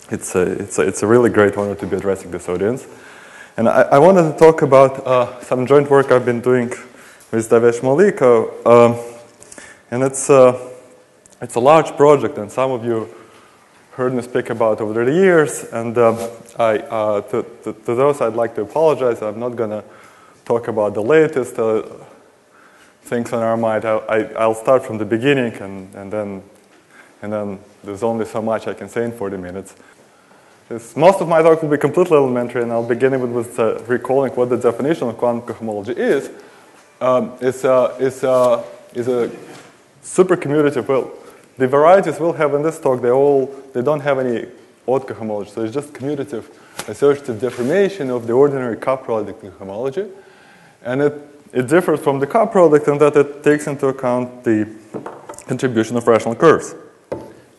It's a really great honor to be addressing this audience. And I wanted to talk about some joint work I've been doing with Denis Maliko. And it's a large project, and some of you heard me speak about over the years. And to those, I'd like to apologize. I'm not going to talk about the latest things on our mind. I'll start from the beginning, and then there's only so much I can say in 40 minutes. Most of my talk will be completely elementary, and I'll begin with recalling what the definition of quantum cohomology is. It's a supercommutative. Well, the varieties we'll have in this talk, they don't have any odd cohomology, so it's just commutative associative deformation of the ordinary coproduct cohomology, and it differs from the coproduct in that it takes into account the contribution of rational curves.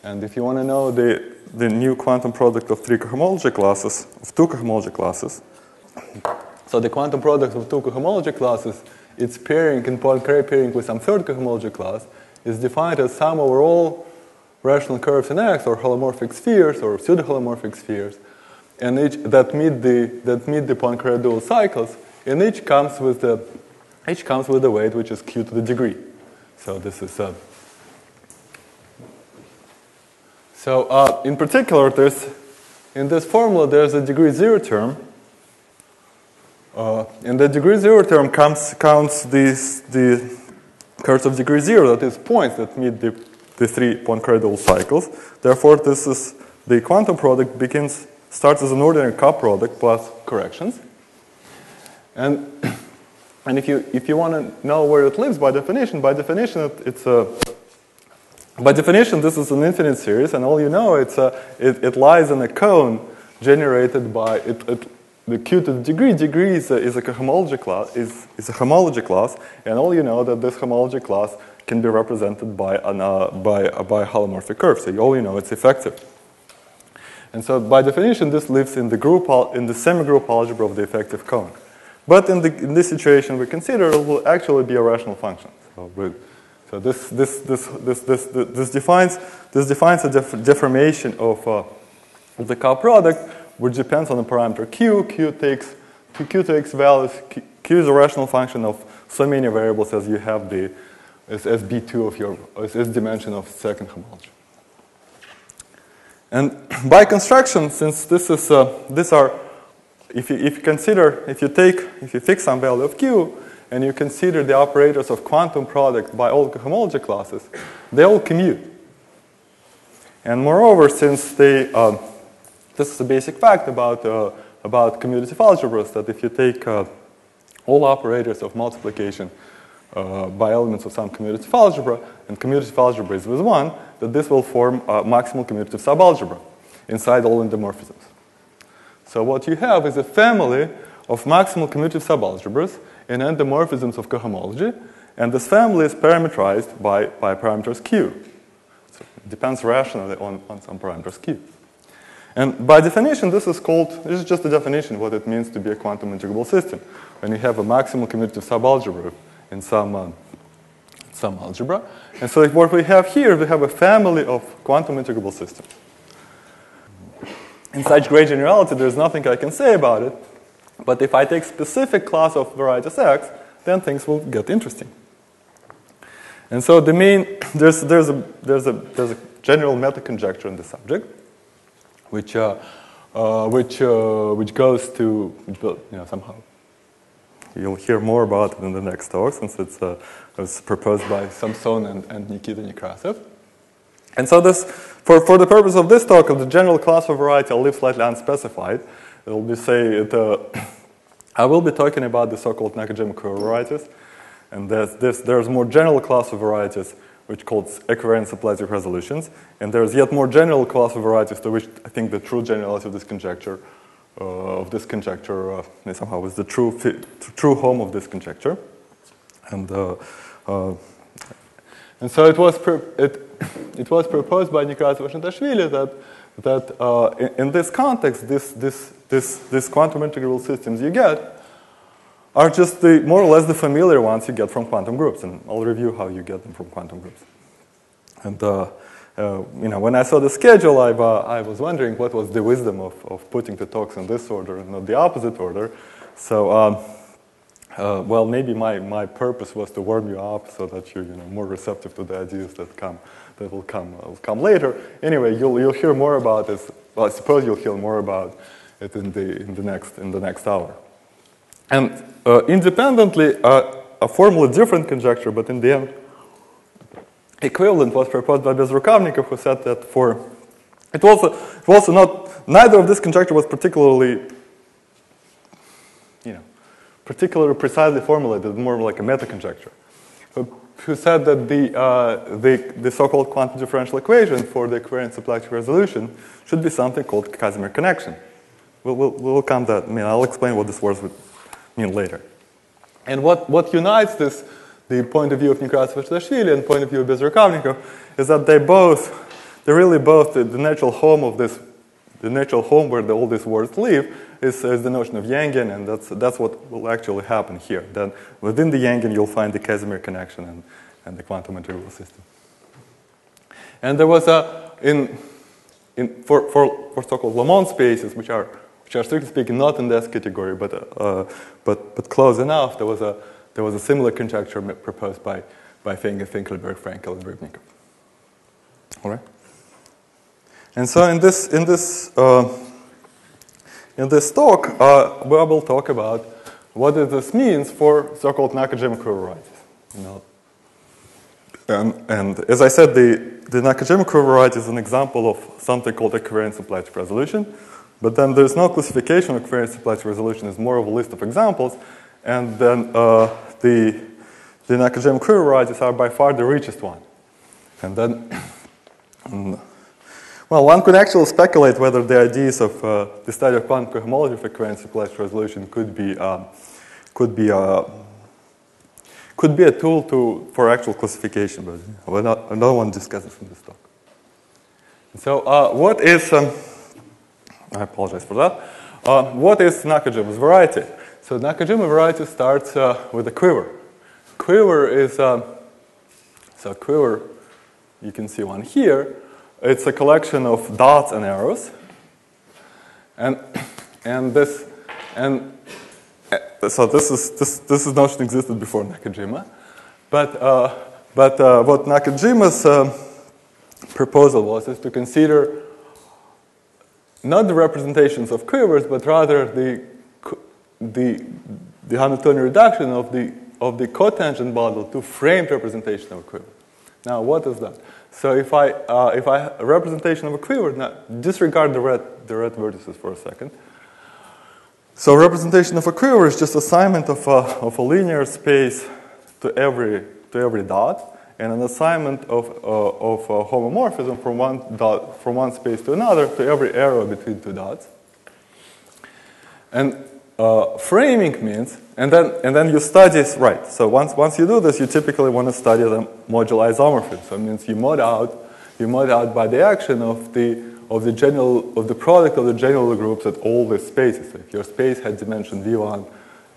And if you want to know the new quantum product of two cohomology classes. So the quantum product of two cohomology classes, its pairing in Poincare pairing with some third cohomology class, is defined as sum over all rational curves in X, or holomorphic spheres, or pseudo-holomorphic spheres, and that meet the Poincare dual cycles, and each comes with the weight which is q to the degree. So this is in particular, in this formula, there's a degree 0 term. And the degree 0 term counts the curves of degree 0, that is points that meet the three Poincare dual cycles. Therefore, the quantum product starts as an ordinary coproduct plus corrections. And if you want to know where it lives by definition, by definition, this is an infinite series, and all you know, it lies in a cone generated by the q to the degree. Degree is a cohomology class, is a homology class, and all you know that this homology class can be represented by a holomorphic curve. So all you know it's effective. And so by definition, this lives in the semigroup algebra of the effective cone. But in this situation, we consider it will actually be a rational function. So this defines a deformation of the coproduct, which depends on the parameter q. Q takes values. Q is a rational function of so many variables as you have as B2 of your as dimension of second homology. And by construction, since if you fix some value of q, and you consider the operators of quantum product by all cohomology classes, they all commute. And moreover, since this is a basic fact about commutative algebras, that if you take all operators of multiplication by elements of some commutative algebra, and commutative algebra is with 1, that this will form a maximal commutative subalgebra inside all endomorphisms. So what you have is a family of maximal commutative subalgebras in endomorphisms of cohomology, and this family is parametrized by parameters q. So it depends rationally on some parameters q. And by definition, this is just a definition of what it means to be a quantum integrable system. When you have a maximal commutative subalgebra in some algebra. And so what we have here, we have a family of quantum integrable systems. In such great generality, there's nothing I can say about it. But if I take specific class of varieties X, then things will get interesting. And so there's a general meta conjecture in the subject, which goes to somehow. You'll hear more about it in the next talk, since it was proposed by Samson and Nikita Nekrasov. And so for the purpose of this talk, of the general class of variety, I'll leave slightly unspecified. I will be talking about the so-called Nakajima covarieties, and there's more general class of varieties which called equivariant subplastic resolutions, and there's yet more general class of varieties to which I think the true generality of this conjecture somehow is the true home of this conjecture, and so it was proposed by Nekrasov and Tashvili that in this context, this quantum integrable systems you get are just more or less the familiar ones you get from quantum groups, and I'll review how you get them from quantum groups. And when I saw the schedule, I was wondering what was the wisdom of putting the talks in this order and not the opposite order. So, well, maybe my purpose was to warm you up so that you're more receptive to the ideas that will come later. Anyway, you'll hear more about this. Well, I suppose you'll hear more about it in the next hour. And independently, a formally different conjecture, but in the end, equivalent, was proposed by Bethe-Zentrum, who said that neither of this conjecture was particularly precisely formulated, more like a meta-conjecture. Who said that the so-called quantum differential equation for the covariance symplectic resolution should be something called Casimir connection. We'll come to that. I'll explain what this words would mean later. And what unites the point of view of Nekrasov-Chitashvili and point of view of Bethe-Zentrum is that they're really both the natural home of this, the natural home where all these words live is the notion of Yangian, and that's what will actually happen here. Then within the Yangian you'll find the Casimir connection and the quantum integral system. And there was for so-called Lamont spaces, which are strictly speaking not in this category, but close enough, there was a similar conjecture proposed by Fenger, Finkelberg, Frankel, and Rybnikov. All right. And so in this talk, we will talk about what this means for so-called Nakajima-Kruger varieties. And as I said, the Nakajima-Kruger variety is an example of something called a covariance symplectic resolution. But then there's no classification of covariance symplectic resolution. It's more of a list of examples. And then the Nakajima-Kruger varieties are by far the richest one. And then, well, one could actually speculate whether the ideas of the study of quantum cohomology for covariance symplectic resolution could be a tool for actual classification. But I don't want to discuss this in this talk. So what is I apologize for that. What is Nakajima's variety? So Nakajima variety starts with a quiver. Quiver is so quiver. You can see one here. It's a collection of dots and arrows, so this notion existed before Nakajima, but what Nakajima's proposal is to consider not the representations of quivers, but rather the Hamiltonian reduction of the cotangent model to framed representation of a quiver. Now, what is that? So if I a representation of a quiver, now disregard the red vertices for a second. So representation of a quiver is just assignment of a linear space to every dot, and an assignment of homomorphism from one space to another to every arrow between two dots. And framing means, and then you study, right, so once you do this, you typically want to study the moduli isomorphism. So it means you mod out by the action of the product of the general groups at all these spaces. So if your space had dimension v1,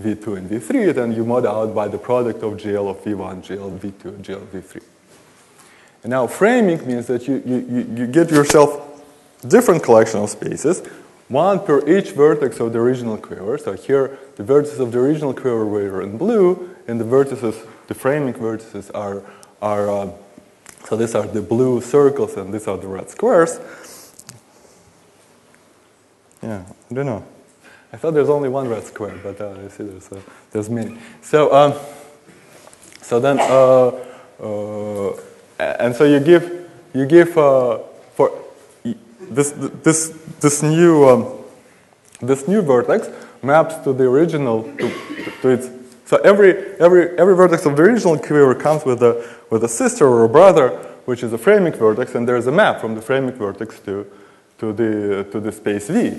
v2, and v3, then you mod out by the product of GL of v1, GL of v2, and GL of v3. And now framing means that you get yourself different collection of spaces, one per each vertex of the original quiver. So here, the vertices of the original quiver were in blue, and the framing vertices are so these are the blue circles, and these are the red squares. Yeah, I don't know. I thought there's only one red square, but I see there's many. So then and so you give for this new vertex maps to the original to its. So every vertex of the original quiver comes with a sister or a brother, which is a framing vertex, and there's a map from the framing vertex to the space V.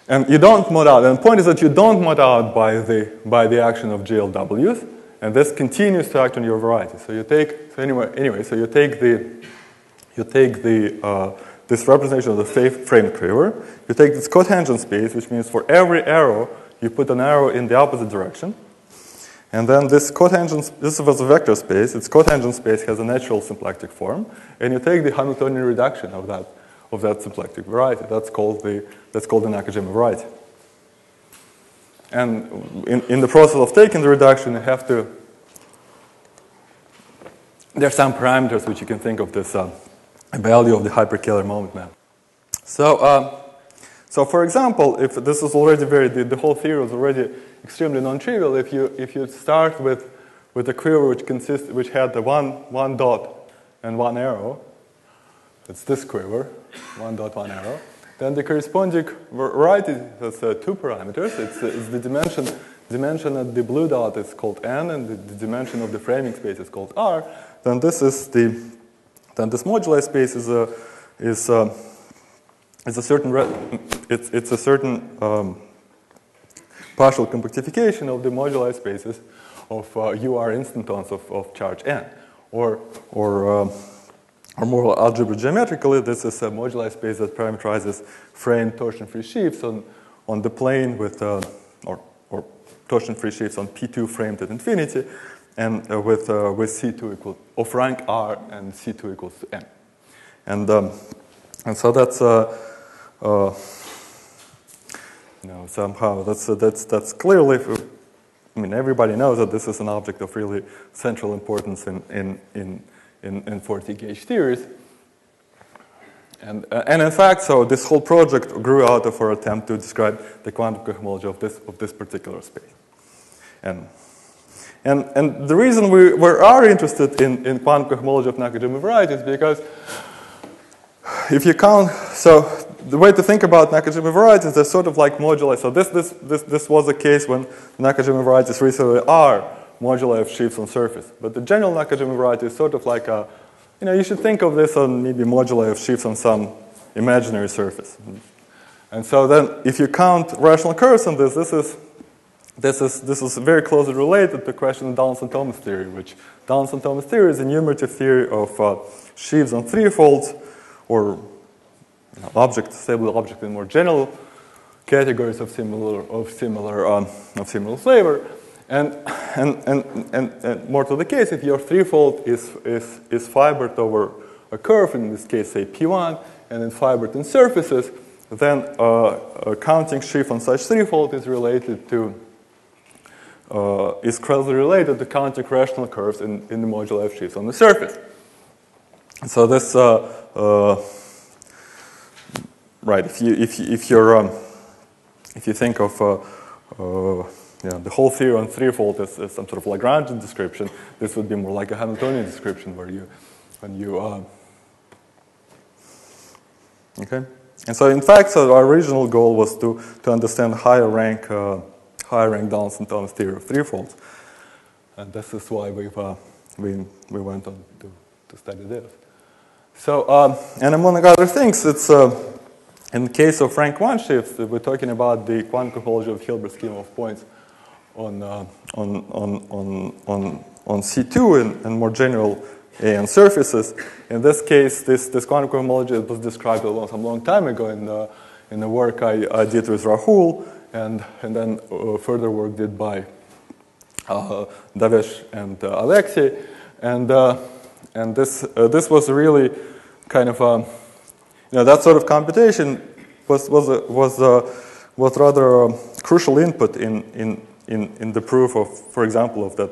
And you don't mod out. And the point is that you don't mod out by the action of GLWs, and this continues to act on your variety. So you take this representation of the framed quiver. You take this cotangent space, which means for every arrow you put an arrow in the opposite direction, And then this cotangent, this was a vector space. Its cotangent space has a natural symplectic form, and you take the Hamiltonian reduction of that symplectic variety. That's called the Nakajima variety. And in the process of taking the reduction, you have to. There are some parameters which you can think of this value of the hyperkähler moment map. So for example, if this is already the whole theory is already extremely non-trivial. If you start with a quiver which had the one dot and one arrow, it's this quiver, 1 dot 1 arrow. Then the corresponding variety has 2 parameters. It's the dimension at the blue dot is called n, and the dimension of the framing space is called r. Then this moduli space is a certain partial compactification of the moduli spaces of UR instantons of charge n, or more algebra geometrically, this is a moduli space that parameterizes framed torsion-free sheaves on the plane with or torsion-free sheaves on P2 framed at infinity, and with C2 equal of rank R and C2 equals to n, and so that's somehow that's clearly. I mean, everybody knows that this is an object of really central importance in 40-gauge theories. And in fact, so this whole project grew out of our attempt to describe the quantum cohomology of this particular space. And the reason we are interested in quantum cohomology of Nakajima variety is because if you count, so the way to think about Nakajima varieties, they're sort of like moduli. So this was the case when Nakajima varieties recently are moduli of sheaves on surface. But the general Nakajima variety is sort of like a, you should think of this on maybe moduli of sheaves on some imaginary surface. And so then if you count rational curves on this is very closely related to the question of Donaldson-Thomas theory, which Donaldson-Thomas theory is a numerative theory of sheaves on threefolds, or stable object in more general categories of similar flavor, and more to the case, if your threefold is fibered over a curve, in this case say P1, and then fibered in surfaces, then counting sheaf on such threefold is related to is closely related to counting rational curves in the moduli of sheaves on the surface. So this right, if you think of the whole theory on threefold as some sort of Lagrangian description, this would be more like a Hamiltonian description where okay. And so in fact, so our original goal was to understand higher rank Donaldson-Thomas theory of threefolds, and this is why we went on to study this. So and among other things, it's in the case of rank 1 shifts, we're talking about the quantum cohomology of Hilbert schema of points on C2 and more general AN surfaces. In this case, this quantum cohomology was described some long time ago in the work I did with Rahul, and then further work did by Davesh and Alexei, and this was really kind of that sort of computation was rather a crucial input in the proof of, for example, of that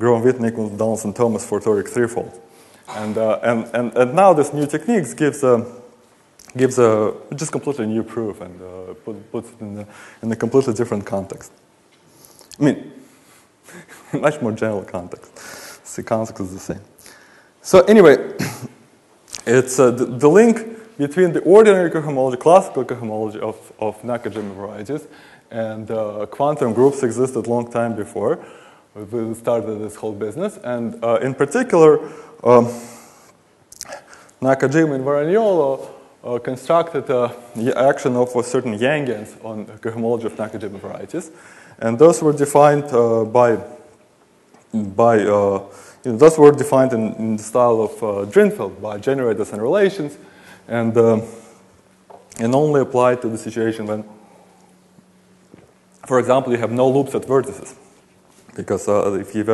Groen-Witten equals Donaldson-Thomas for toric threefold, and now this new techniques gives a just completely new proof and puts it in a completely different context. I mean, much more general context. The context is the same. So anyway, it's the link between the ordinary cohomology, classical cohomology of Nakajima varieties, and quantum groups existed a long time before we started this whole business. And in particular, Nakajima and Varaniolo constructed the action of certain Yangians on the cohomology of Nakajima varieties, and those were defined those were defined in the style of Drinfeld by generators and relations, and only applied to the situation when, for example, you have no loops at vertices. because if you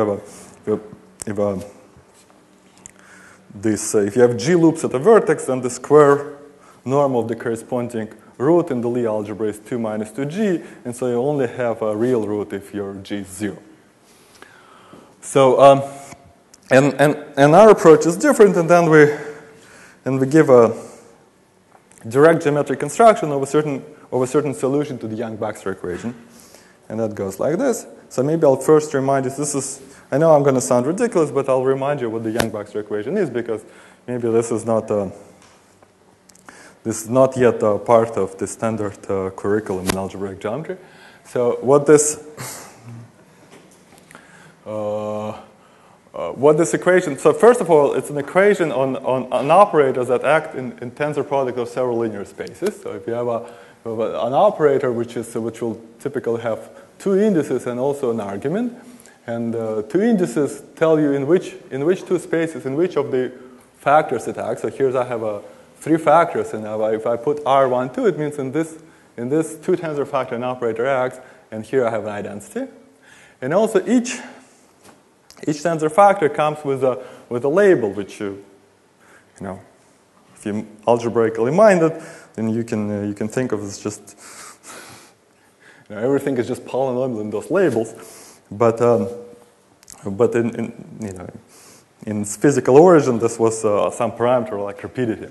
have G loops at a vertex, then the square norm of the corresponding root in the Lie algebra is 2 minus 2G, and so you only have a real root if your G is 0. So, and our approach is different, and then we give a direct geometric construction of a certain solution to the Young-Baxter equation, and that goes like this. So maybe I'll first remind you, I know I'm going to sound ridiculous, but I'll remind you what the Young-Baxter equation is, because maybe this is not yet a part of the standard curriculum in algebraic geometry. So what this equation, so first of all, it's an equation on operators that act in tensor product of several linear spaces. So if you have an operator which will typically have two indices and also an argument, and two indices tell you in which two spaces, in which of the factors it acts. So here I have three factors, and if I put R1, 2, it means in this two tensor factor an operator acts, and here I have an identity. And also each tensor factor comes with a label, which if you're algebraically minded, then you can think of as just everything is just polynomial in those labels, but in its physical origin, this was some parameter like rapidity.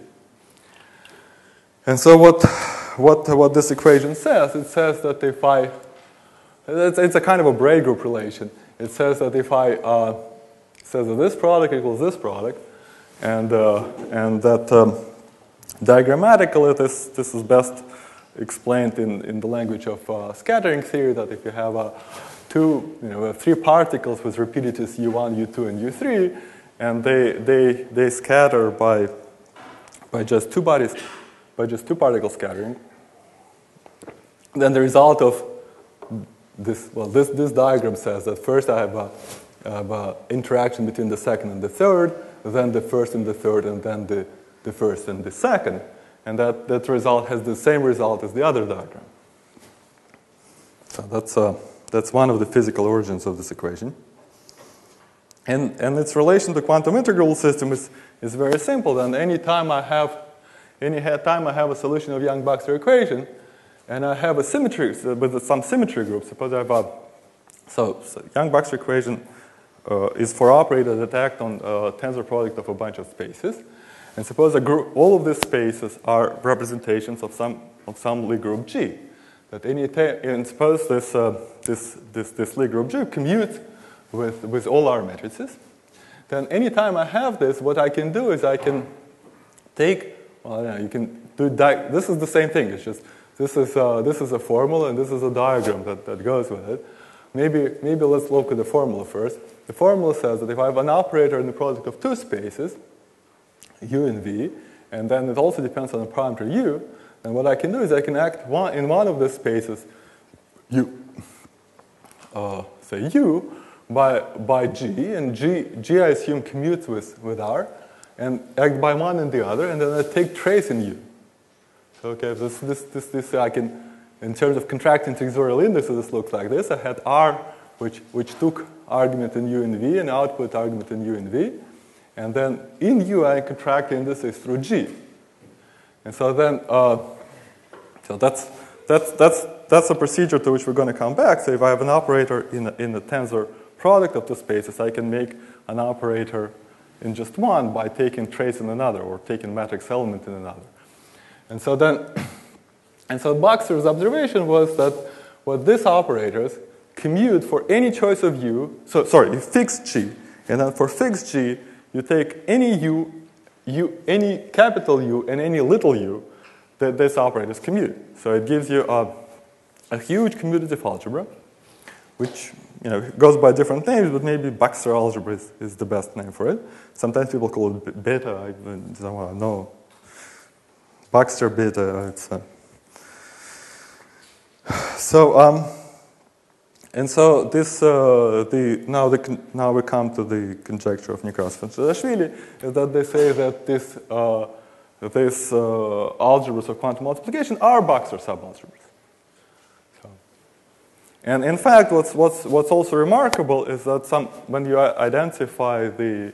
And so what this equation says, it says that if it's a kind of a Bray group relation. It says that if says that this product equals this product, and that diagrammatically this is best explained in the language of scattering theory, that if you have three particles with rapidities u1, u2, and u3, and they scatter by just two particle scattering, then the result of this diagram says that first I have a interaction between the second and the third, then the first and the third, and then the first and the second, and that result has the same result as the other diagram. So that's one of the physical origins of this equation. And its relation to quantum integral system is very simple. And any time I have a solution of Young-Baxter equation, and I have a symmetry with some symmetry group. Suppose I have so Young-Baxter equation is for operators that act on a tensor product of a bunch of spaces. And suppose all of these spaces are representations of some Lie group G. And suppose this Lie group G commutes with all our matrices. Then anytime I have this, what I can do is I can take, you can do, this is the same thing. It's just, this is a formula, and this is a diagram that goes with it. Maybe let's look at the formula first. The formula says that if I have an operator in the product of two spaces, u and v, and then it also depends on the parameter u, then what I can do is I can act in one of the spaces, say u, by G, and G I assume commutes with R, and act by one in the other, and then I take trace in U. So, okay, this I can, in terms of contracting tensorial indices, this looks like this. I had R, which took argument in U and V, and output argument in U and V, and then in U I contract indices through G. And so then, so that's a procedure to which we're going to come back. So if I have an operator in the tensor product of two spaces, I can make an operator in just one by taking trace in another, or taking matrix element in another. And so then, Baxter's observation was that what these operators commute for any choice of u. So sorry, you fix G, and then for fixed G, you take any any capital U and any little u that these operators commute. So it gives you a huge commutative algebra, which goes by different names, but maybe Baxter algebra is the best name for it. Sometimes people call it beta. I don't know. Baxter beta. And so this now we come to the conjecture of Nekrasov-Dashvili, is that they say that these algebras of quantum multiplication are Baxter subalgebras. And in fact, what's also remarkable is that when you identify the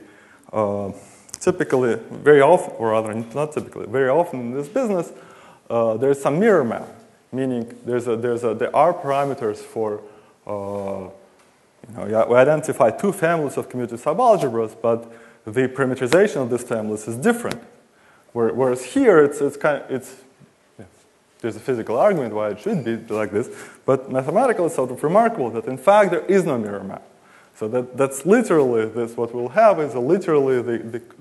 typically, very often, or rather not typically, very often in this business, there's some mirror map, meaning there are parameters for we identify two families of commutative subalgebras, but the parameterization of these families is different. Whereas here, there's a physical argument why it should be like this, but mathematically it's sort of remarkable that in fact there is no mirror map. So that's literally this. What we'll have is literally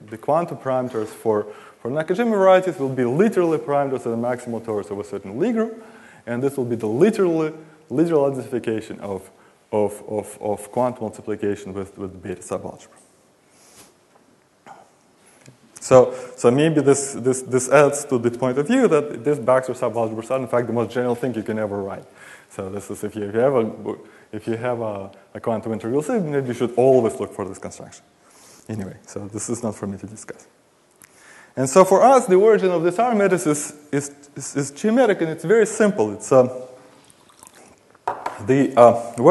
the quantum parameters for Nakajima varieties will be literally parameters of the maximal torus of a certain Lie group, and this will be the literal identification of quantum multiplication with beta subalgebra. So maybe this adds to the point of view that these Baxter subalgebras are in fact the most general thing you can ever write. So this is if you have a quantum integral system, maybe you should always look for this construction. Anyway, so this is not for me to discuss. And so for us, the origin of this Archimedes is geometric, and it's very simple. It's where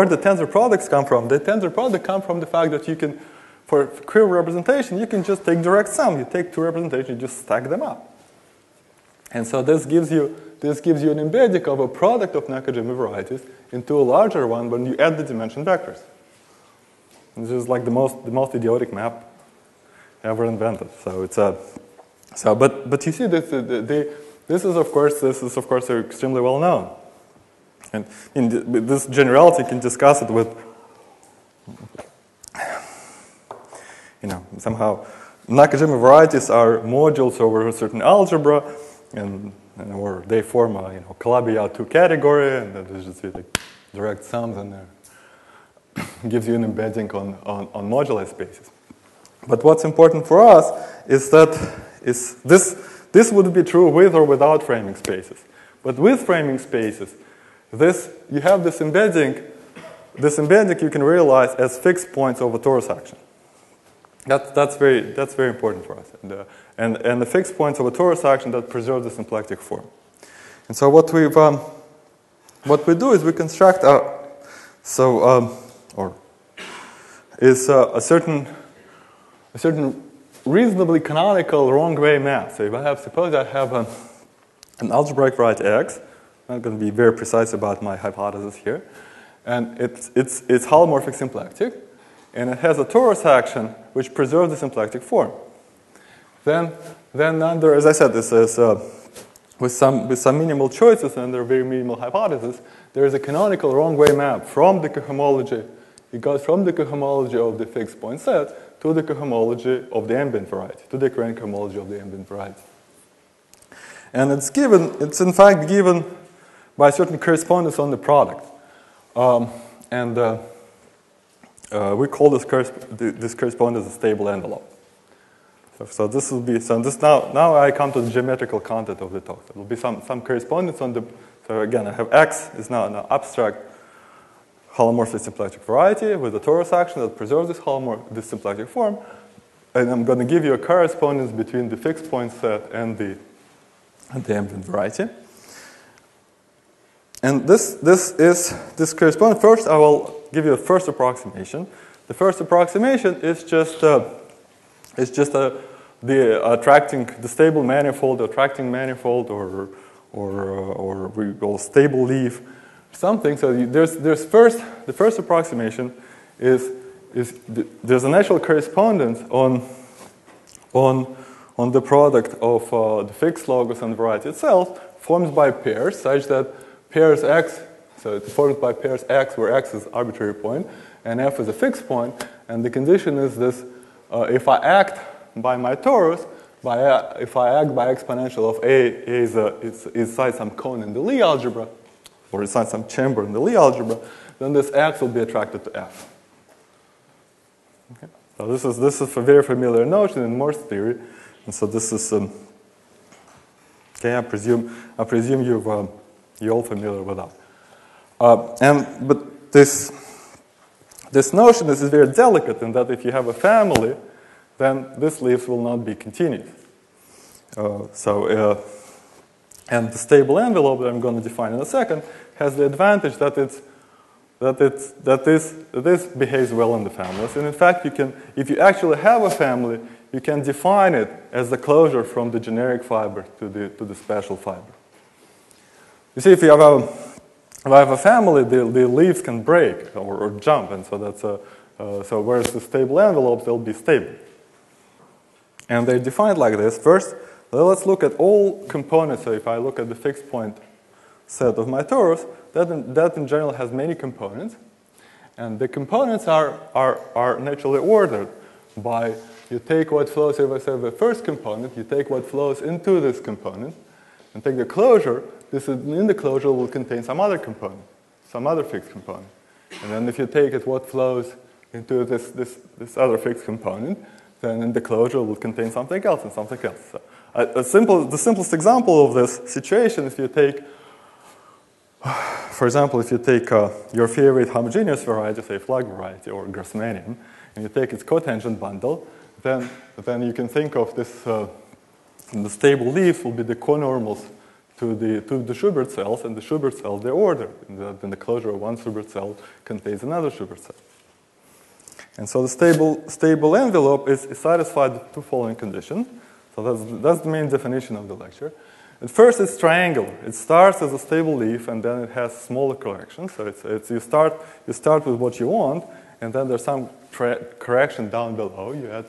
the tensor products come from. The tensor products come from the fact that you can, for curve representation, you can just take direct sum. You take two representations, you just stack them up. And so this gives you an embedding of a product of Nakajima varieties into a larger one when you add the dimension vectors. This is like the most idiotic map ever invented. So it's but you see this is of course extremely well known. And in this generality, you can discuss it with, somehow Nakajima varieties are modules over a certain algebra, or they form a Calabi-Yau2 category, and then there's just like direct sums in there. Gives you an embedding on moduli spaces. But what's important for us is that this would be true with or without framing spaces. But with framing spaces, you have this embedding. This embedding you can realize as fixed points over torus action. That's very important for us. And the fixed points of a torus action that preserve the symplectic form. And so what we do is we construct a certain reasonably canonical wrong way map. So suppose I have an algebraic variety X. I'm not going to be very precise about my hypothesis here, and it's holomorphic symplectic, and it has a torus action which preserves the symplectic form. Then under, as I said, this is with some minimal choices and under very minimal hypothesis, there is a canonical wrong way map from the cohomology. It goes from the cohomology of the fixed point set to the cohomology of the ambient variety, to the current cohomology of the ambient variety. And it's in fact given by a certain correspondence on the product. We call this correspondence a stable envelope. So this will be, now I come to the geometrical content of the talk. There will be some correspondence on the, so again, I have X is now an abstract holomorphic symplectic variety with a torus action that preserves this symplectic form. And I'm going to give you a correspondence between the fixed point set and the ambient variety. And this corresponds. First, I will give you a first approximation. The first approximation is just the stable manifold, attracting manifold, or we call stable leaf, something. So the first approximation is there's a natural correspondence on the product of the fixed logos and variety itself, formed by pairs such that pairs X, so it's formed by pairs X, where X is arbitrary point, and F is a fixed point. And the condition is this: if I act by my torus, if I act by exponential of A is inside some cone in the Lie algebra, or inside some chamber in the Lie algebra, then this X will be attracted to F. Okay? So this is a very familiar notion in Morse theory, and so this is okay. I presume you're all familiar with that. But this notion is very delicate in that if you have a family, then this leaf will not be continuous. And the stable envelope that I'm going to define in a second has the advantage that this behaves well in the families. And in fact, if you actually have a family, you can define it as the closure from the generic fiber to the special fiber. You see, if you have a family, the leaves can break or jump, and so that's so whereas the stable envelopes, they'll be stable. And they're defined like this. First, let's look at all components. So if I look at the fixed point set of my torus, that in general has many components. And the components are naturally ordered by, you take what flows, if I say the first component, you take what flows into this component, and take the closure. In the closure will contain some other component, some other fixed component. And then if you take it what flows into this other fixed component, then in the closure will contain something else and something else. So the simplest example of this situation, if you take, for example, if you take your favorite homogeneous variety, say Flagg variety or Grassmannian, and you take its cotangent bundle, then you can think of this, the stable leaves will be the conormals to the Schubert cells, and the Schubert cells, they're ordered. Then the closure of one Schubert cell contains another Schubert cell. And so the stable envelope is satisfied with two following conditions. So that's the main definition of the lecture. At first, it's triangular. It starts as a stable leaf, and then it has smaller corrections. So you start with what you want, and then there's some correction down below. You add.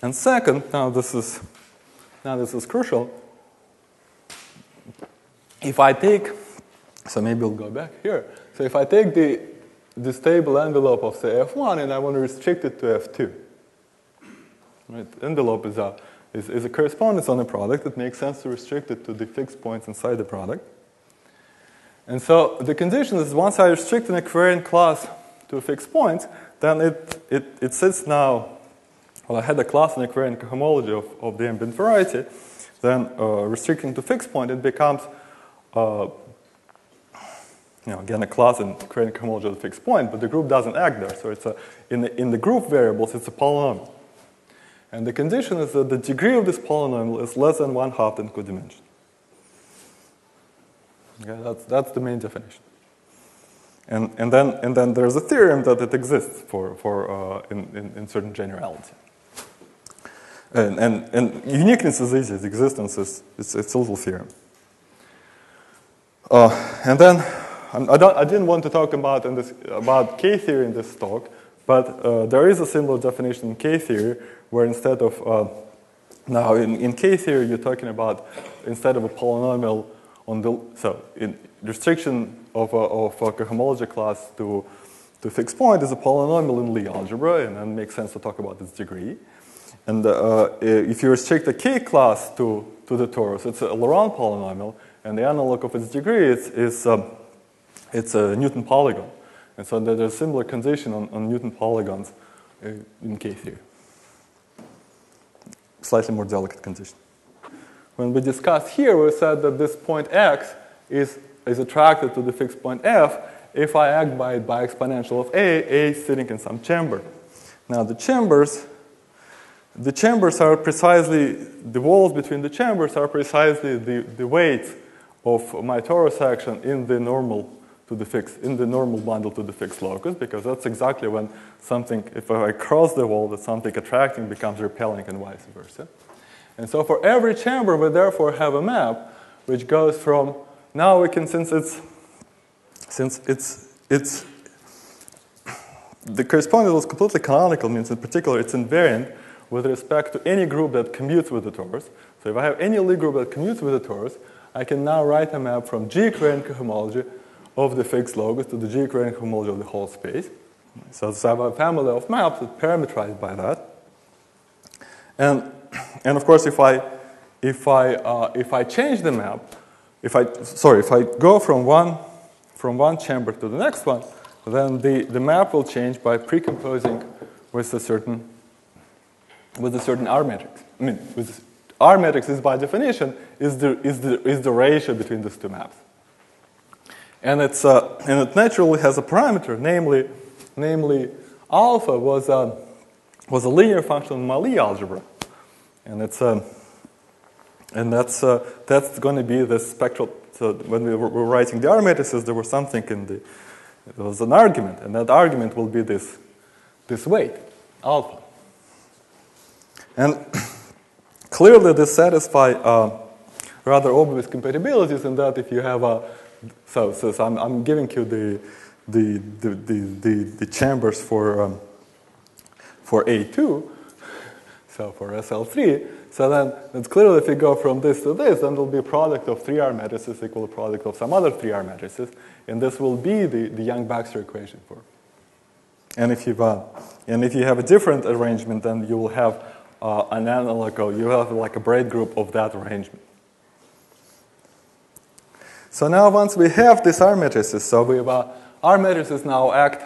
And second, now this is crucial. If I take, so maybe we'll go back here. So if I take the stable envelope of, say, F1, and I want to restrict it to F2. Right? Envelope is a correspondence on a product. It makes sense to restrict it to the fixed points inside the product. And so the condition is once I restrict an equivariant class to a fixed point, then it sits now, well, I had a class in equivariant cohomology of the ambient variety, then restricting to fixed point, it becomes again, a class in equivariant cohomology of the fixed point, but the group doesn't act there. So it's in the group variables, it's a polynomial. And the condition is that the degree of this polynomial is less than 1/2 in codimension. Okay, that's the main definition. And then there's a theorem that it exists in certain generality. And uniqueness is easy. The existence it's a little theorem. And then I didn't want to talk about K-theory in this talk, but there is a similar definition in K-theory where instead of, now in K-theory you're talking about, instead of a polynomial in restriction of a cohomology class to fixed point is a polynomial in Lie algebra, and then it makes sense to talk about its degree. And if you restrict a K class to the torus, it's a Laurent polynomial, and the analog of its degree is a Newton polygon. And so there's a similar condition on Newton polygons in K-theory. Slightly more delicate condition. When we discussed here, we said that this point x is attracted to the fixed point f if I act by exponential of a sitting in some chamber. Now the chambers are precisely, the walls between the chambers are precisely the weight of my torus action in the normal bundle to the fixed locus, because that's exactly when something, if I cross the wall, that something attracting becomes repelling and vice versa. And so for every chamber, we therefore have a map which goes from, now we can, since it's the correspondence is completely canonical, means in particular it's invariant with respect to any group that commutes with the torus. So if I have any Lie group that commutes with the torus, I can now write a map from G equivariant cohomology of the fixed locus to the G equivariant cohomology of the whole space. So I have a family of maps that parameterized by that. And of course, if I change the map, if I go from one chamber to the next one, then the map will change by precomposing with a certain R matrix. I mean, R matrix is by definition is the ratio between these two maps. And it naturally has a parameter, namely alpha was a linear function in my Lie algebra, and it's And that's going to be the spectral. So when we were writing the R matrices, there was something there was an argument, and that argument will be this weight, alpha. And clearly, this satisfies rather obvious compatibilities in that if you have a so I'm giving you the chambers for A2, so for SL3. So then it's clearly if you go from this to this, then there will be a product of 3R matrices equal a product of some other 3R matrices, and this will be the Young-Baxter equation for. And if you have a different arrangement, then you will have an analog. You have like a braid group of that arrangement. So now once we have these R matrices, so we have R matrices now act.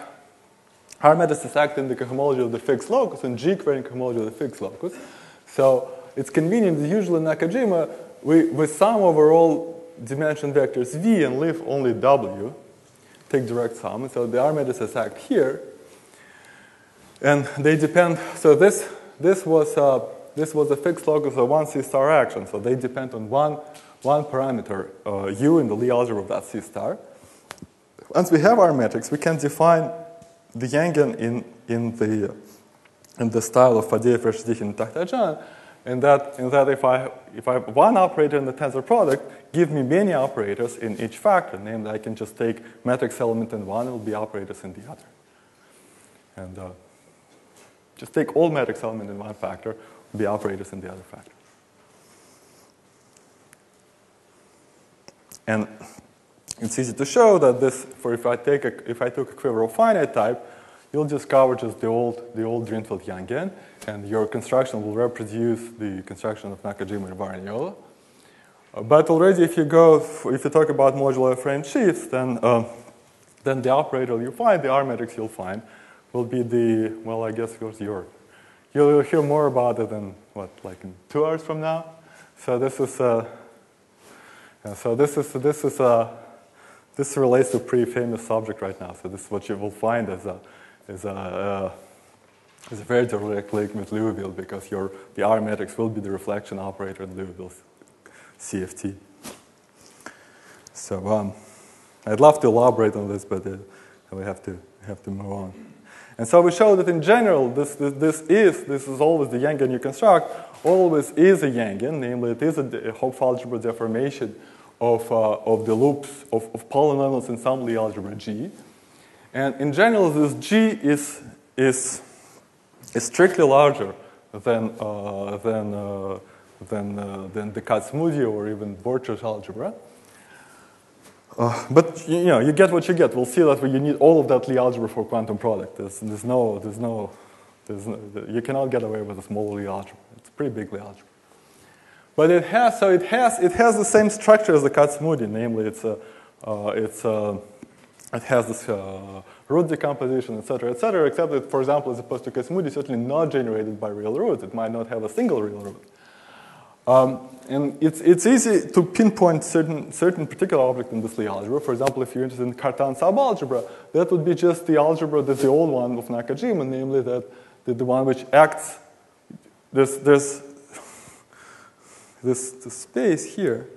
R matrices act in the cohomology of the fixed locus and G querying cohomology of the fixed locus. So it's convenient that usually in Nakajima we sum over all dimension vectors V and leave only W, take direct sum. So the R matrices act here, and they depend. So this was a fixed locus of one C star action. So they depend on one parameter U in the Lie algebra of that C star. Once we have our matrix, we can define the Yangian in the style of Fadeev, Reshdikhin, and Takhtajan, and that if I have one operator in the tensor product, give me many operators in each factor. Namely, I can just take matrix element in one, it will be operators in the other. And just take all matrix element in one factor, will be operators in the other factor. And it's easy to show that this, if I took a quiver of finite type, you'll discover just the old Drinfeld Yangian, and your construction will reproduce the construction of Nakajima and Varniola. But already, if you talk about modular frame sheaths, then the operator you find, the R matrix you'll find, will be I guess you'll hear more about it in like in 2 hours from now. So this relates to a pretty famous subject right now. So this is what you will find is a very direct link with Liouville, because the R matrix will be the reflection operator in Liouville's CFT. So I'd love to elaborate on this, but we have to move on. And so we show that in general, this is always the Yangian you construct, always is a Yangian, namely it is a Hopf algebra deformation of the loops of polynomials in some Lie algebra G. And in general, this G is strictly larger than the Kac-Moody or even Borcher's algebra. But you get what you get. We'll see that you need all of that Lie algebra for quantum product. You cannot get away with a small Lie algebra. It's a pretty big Lie algebra. But it has the same structure as the Kac-Moody. Namely, it has this root decomposition, etc., except that, for example, as opposed to Kac-Moody, certainly not generated by real roots. It might not have a single real root. And it's easy to pinpoint certain particular object in this Lie algebra. For example, if you're interested in Cartan subalgebra, that would be just the algebra that's the old one of Nakajima, namely that the one which acts. There's this space here.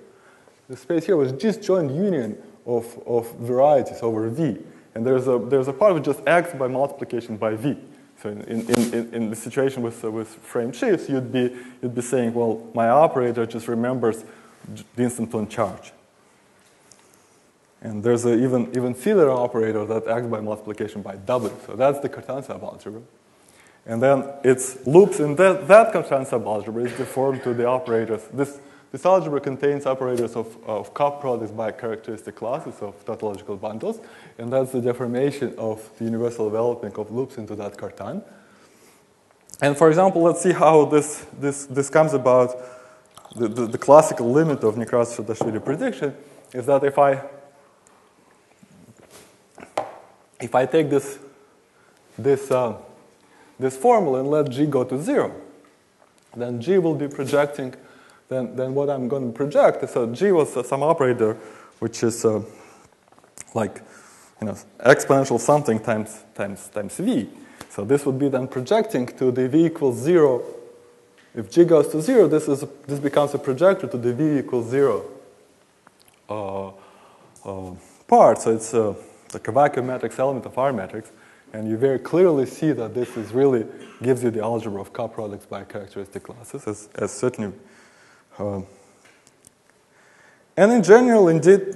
The space here was disjoint union of varieties over V, and there's a part which just acts by multiplication by V. So in the situation with frame sheaths, you'd be saying, well, my operator just remembers the instanton charge. And there's an even sillier operator that acts by multiplication by W. So that's the Cartan subalgebra. And then its loops in that Cartan subalgebra is deformed to the operators. This algebra contains operators of cup products by characteristic classes of tautological bundles, and that's the deformation of the universal developing of loops into that Cartan. And for example, let's see how this comes about. The classical limit of Nekrasov-Shadashvili prediction is that if I take this formula and let G go to 0, then G will be projecting. Then what I'm going to project is G was some operator which is exponential something times V. So this would be then projecting to the V equals 0 if G goes to 0, this becomes a projector to the V equals 0 part. So it's like a vacuum matrix element of R matrix. And you very clearly see that this is really gives you the algebra of coproducts by characteristic classes, as certainly. And in general, indeed,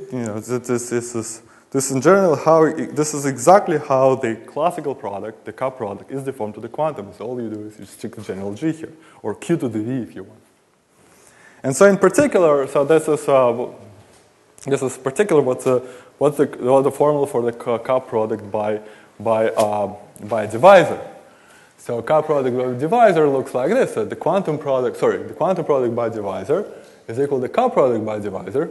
this is exactly how the classical product, the coproduct, is deformed to the quantum. So all you do is you stick the general G here, or Q to the V if you want. And so in particular, so this is particular what's the formula for the coproduct by a divisor. So coproduct by a divisor looks like this. So the quantum product by divisor is equal to coproduct by divisor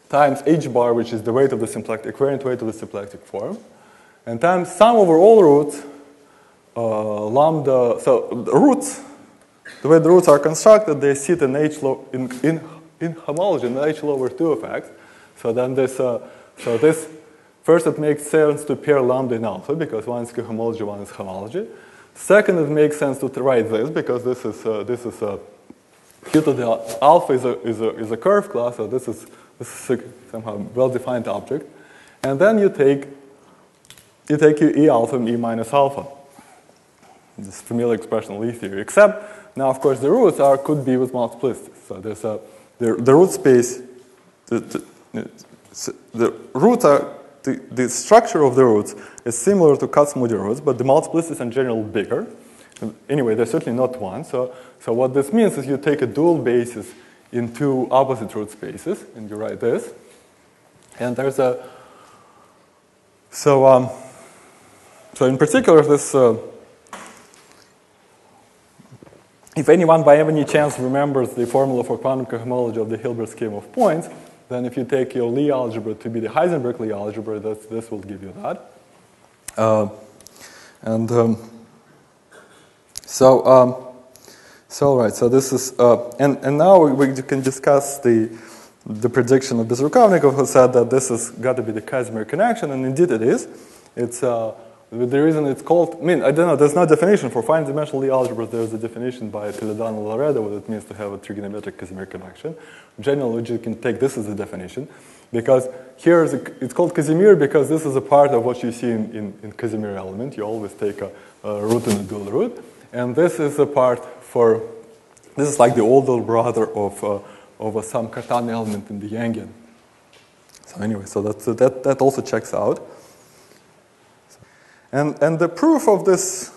times h bar, which is the weight of the symplectic, equivalent weight of the symplectic form, and times sum over all roots lambda. So the roots, the way the roots are constructed, they sit in in homology in h lower 2 of x. So then this first it makes sense to pair lambda in alpha because one is cohomology, one is homology. Second, it makes sense to write this because this is q to the alpha is a curve class, so this is somehow well-defined object, and then you take E alpha and E minus alpha. This familiar expression in Lie theory. Except now, of course, the roots could be with multiplicity. So there's the root space. The roots are the structure of the roots is similar to Kac-Moody roots, but the multiplicity is in general bigger. Anyway, they're certainly not one. So what this means is you take a dual basis in two opposite root spaces, and you write this. And there's a so in particular this if anyone by any chance remembers the formula for quantum cohomology of the Hilbert scheme of points, then if you take your Lie algebra to be the Heisenberg Lie algebra, this will give you that. So this is, and now we can discuss the prediction of Bezrukovnikov, who said that this has got to be the Casimir connection, and indeed it is. It's the reason it's called. I don't know. There's no definition for finite dimensional Lie algebras. There's a definition by Toledano and Laredo what it means to have a trigonometric Casimir connection. Generally, you can take this as a definition because here it's called Casimir because this is a part of what you see in Casimir element. You always take a root and a dual root. And this is a part for, this is like the older brother of some Cartan element in the Yangian. So anyway, so that also checks out. And the proof of this,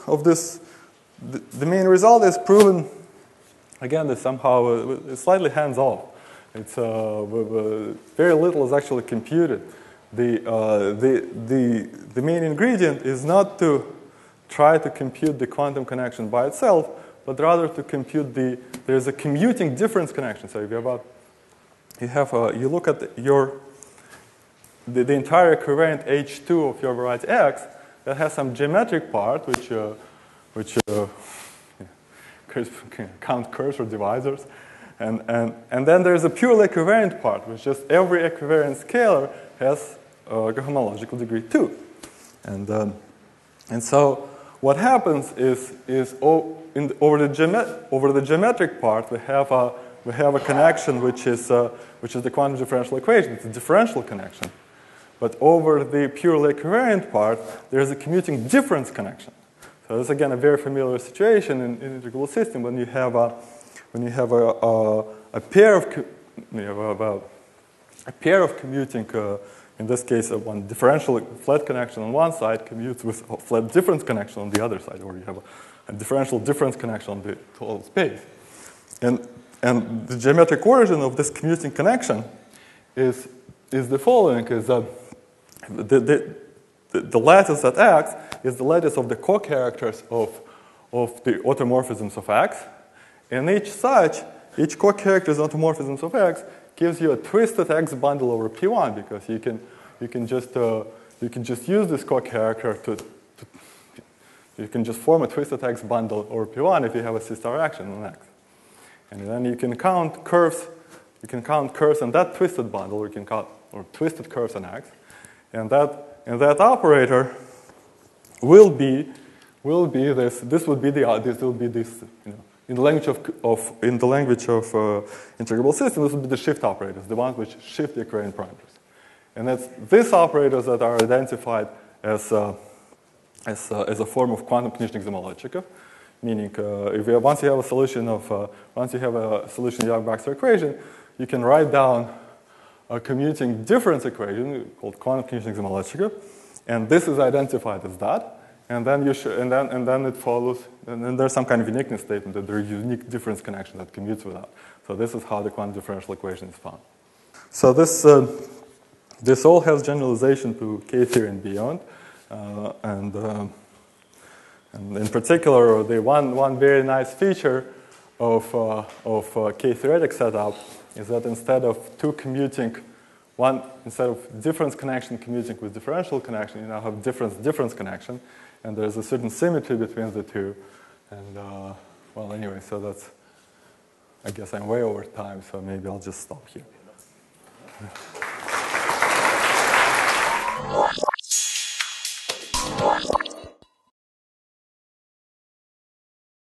the main result is proven, again, that somehow it's slightly hands-off. It's very little is actually computed. The main ingredient is not to try to compute the quantum connection by itself, but rather to compute there's a commuting difference connection. So if you look at the entire covariant H2 of your variety X, that has some geometric part which count curves or divisors, and then there's a purely equivariant part, which just every equivariant scalar has a cohomological degree 2, and so what happens is over the geometric part we have a connection which is the quantum differential equation. It's a differential connection, but over the purely equivariant part there's a commuting difference connection. So this is again a very familiar situation in integral system when you have a pair of commuting. In this case, one differential flat connection on one side commutes with a flat difference connection on the other side, or you have a differential difference connection on the total space. And the geometric origin of this commuting connection is the following: is that the lattice at X is the lattice of the co-characters of the automorphisms of X, and each co-characters automorphisms of X gives you a twisted X bundle over P1 because you can just use this co-character you can just form a twisted X bundle over P1 if you have a C-star action on X, and then you can count curves. You can count curves in that twisted bundle, or you can count twisted curves on X, and that operator will be this. This will be this in the language of integrable systems, this would be the shift operators, the ones which shift the equation parameters. And it's these operators that are identified as a form of quantum conditioning homology, meaning once you have a solution of Young-Baxter equation, you can write down a commuting difference equation called quantum conditioning homology, and this is identified as that. And then and then it follows, and then there's some kind of uniqueness statement that there is a unique difference connection that commutes with that. So this is how the quantum differential equation is found. So this all has generalization to K-theory and beyond, and in particular, the one very nice feature of K-theoretic setup is that instead of difference connection commuting with differential connection, you now have difference connection. And there's a certain symmetry between the two. And, well, anyway, so that's, I guess I'm way over time, so maybe I'll just stop here.